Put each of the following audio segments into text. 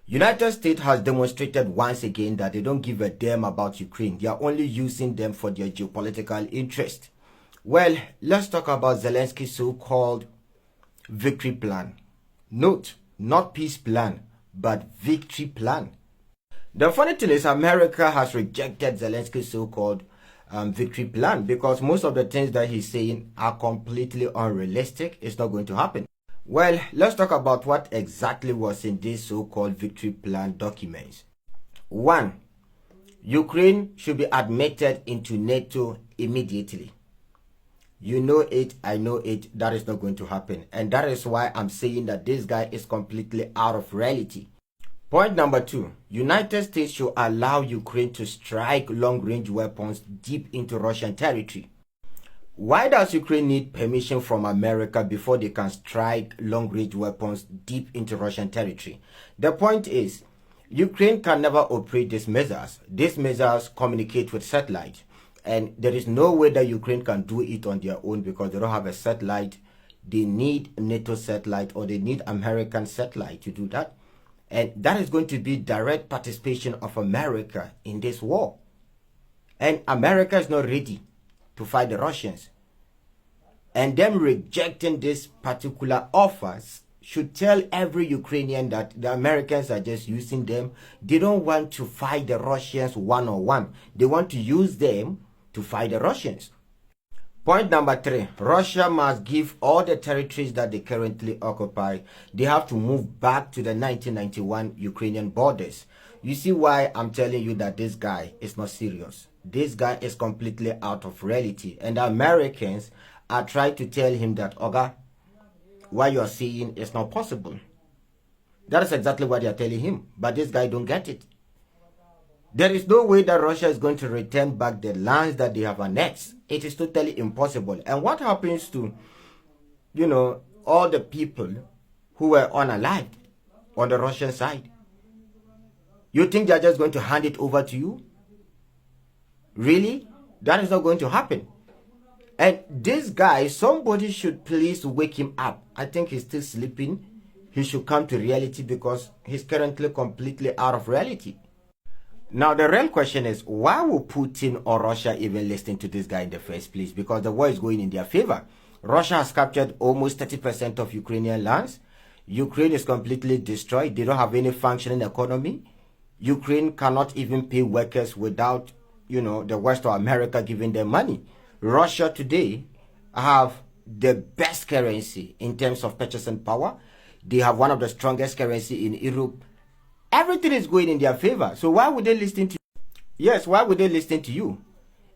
United States has demonstrated once again that they don't give a damn about Ukraine. They are only using them for their geopolitical interest. Well, let's talk about Zelensky's so-called victory plan. Note, not peace plan, but victory plan. The funny thing is America has rejected Zelensky's so-called victory plan because most of the things that he's saying are completely unrealistic. It's not going to happen. Well, let's talk about what exactly was in this so-called victory plan documents. 1. Ukraine should be admitted into NATO immediately. You know it, I know it, that is not going to happen. And that is why I'm saying that this guy is completely out of reality. Point number 2. United States should allow Ukraine to strike long-range weapons deep into Russian territory. Why does Ukraine need permission from America before they can strike long-range weapons deep into Russian territory? The point is, Ukraine can never operate these missiles. These missiles communicate with satellites. And there is no way that Ukraine can do it on their own because they don't have a satellite. They need NATO satellite or they need American satellite to do that. And that is going to be direct participation of America in this war. And America is not ready to fight the Russians. And them rejecting these particular offers should tell every Ukrainian that the Americans are just using them. They don't want to fight the Russians one-on-one. They want to use them to fight the Russians. Point number 3. Russia must give all the territories that they currently occupy. They have to move back to the 1991 Ukrainian borders. You see why I'm telling you that this guy is not serious. This guy is completely out of reality. And the Americans are trying to tell him that, Oga, what you're saying is not possible. That is exactly what they're telling him. But this guy don't get it. There is no way that Russia is going to return back the lands that they have annexed. It is totally impossible. And what happens to, all the people who were unalived on the Russian side? You think they're just going to hand it over to you? Really? That is not going to happen. And this guy, somebody should please wake him up. I think he's still sleeping. He should come to reality because he's currently completely out of reality. Now, the real question is, why would Putin or Russia even listen to this guy in the first place? Because the war is going in their favor. Russia has captured almost 30% of Ukrainian lands. Ukraine is completely destroyed. They don't have any functioning economy. Ukraine cannot even pay workers without, the West or America giving them money. Russia today have the best currency in terms of purchasing power. They have one of the strongest currency in Europe. Everything is going in their favor. So why would they listen to you? Yes, why would they listen to you?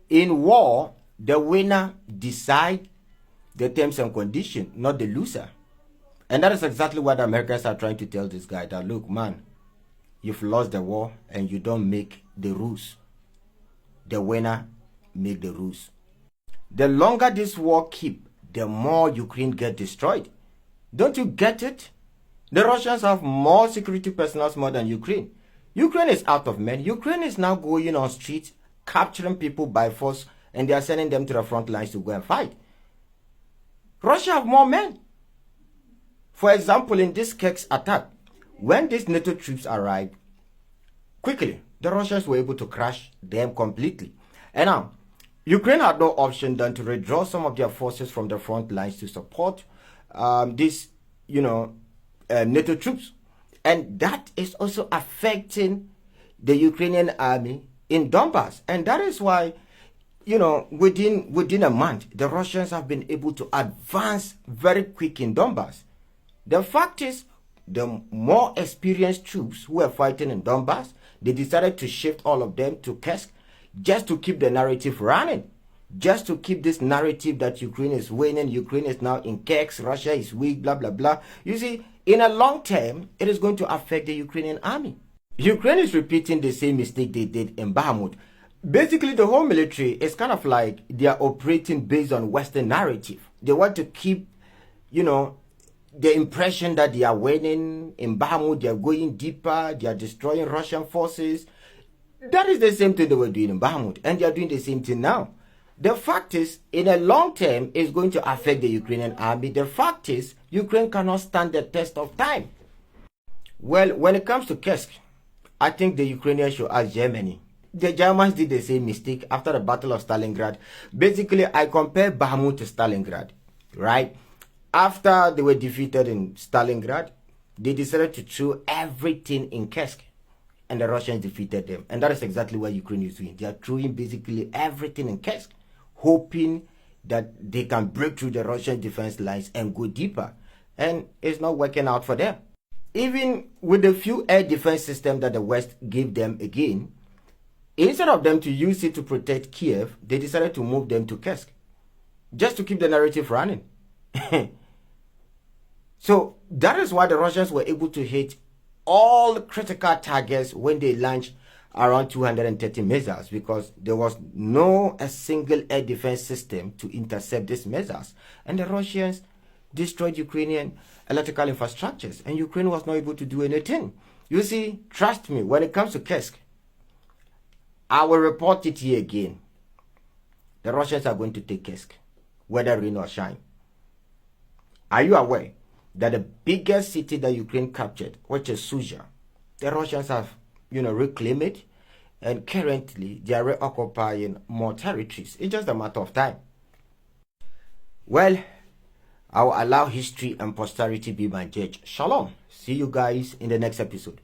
In war, the winner decide the terms and conditions, not the loser. And that is exactly what the Americans are trying to tell this guy, that look, man, you've lost the war and you don't make the rules. The winner make the rules. The longer this war keep, the more Ukraine get destroyed. Don't you get it? The Russians have more security personnel more than Ukraine. Ukraine is out of men. Ukraine is now going on streets, capturing people by force, and they are sending them to the front lines to go and fight. Russia have more men. For example, in this Kursk attack, when these NATO troops arrived, quickly, the Russians were able to crush them completely. And now, Ukraine had no option than to withdraw some of their forces from the front lines to support these, NATO troops. And that is also affecting the Ukrainian army in Donbass. And that is why, within a month, the Russians have been able to advance very quick in Donbass. The fact is, the more experienced troops who were fighting in Donbass, they decided to shift all of them to Kursk just to keep the narrative running. Just to keep this narrative that Ukraine is winning, Ukraine is now in Kursk, Russia is weak, blah, blah, blah. You see, in a long term, it is going to affect the Ukrainian army. Ukraine is repeating the same mistake they did in Bakhmut. Basically, the whole military is kind of like they are operating based on Western narrative. They want to keep, the impression that they are winning in Bakhmut, they are going deeper, they are destroying Russian forces. That is the same thing they were doing in Bakhmut, and they are doing the same thing now. The fact is, in a long term, it's going to affect the Ukrainian army. The fact is, Ukraine cannot stand the test of time. Well, when it comes to Kursk, I think the Ukrainians should ask Germany. The Germans did the same mistake after the Battle of Stalingrad. Basically, I compare Bakhmut to Stalingrad, right? After they were defeated in Stalingrad, they decided to throw everything in Kursk, and the Russians defeated them. And that is exactly what Ukraine is doing. They are throwing basically everything in Kursk, hoping that they can break through the Russian defense lines and go deeper. And it's not working out for them. Even with the few air defense systems that the West gave them again, instead of them to use it to protect Kiev, they decided to move them to Kursk, just to keep the narrative running. So that is why the Russians were able to hit all critical targets when they launched around 230 missiles, because there was no a single air defense system to intercept these missiles. And the Russians destroyed Ukrainian electrical infrastructures, and Ukraine was not able to do anything. You see, trust me, when it comes to Kursk, I will report it here again. The Russians are going to take Kursk, whether rain or shine. Are you aware that the biggest city that Ukraine captured, which is Suja, the Russians have, reclaimed it, and currently they are reoccupying more territories. It's just a matter of time. Well, I will allow history and posterity be my judge. Shalom. See you guys in the next episode.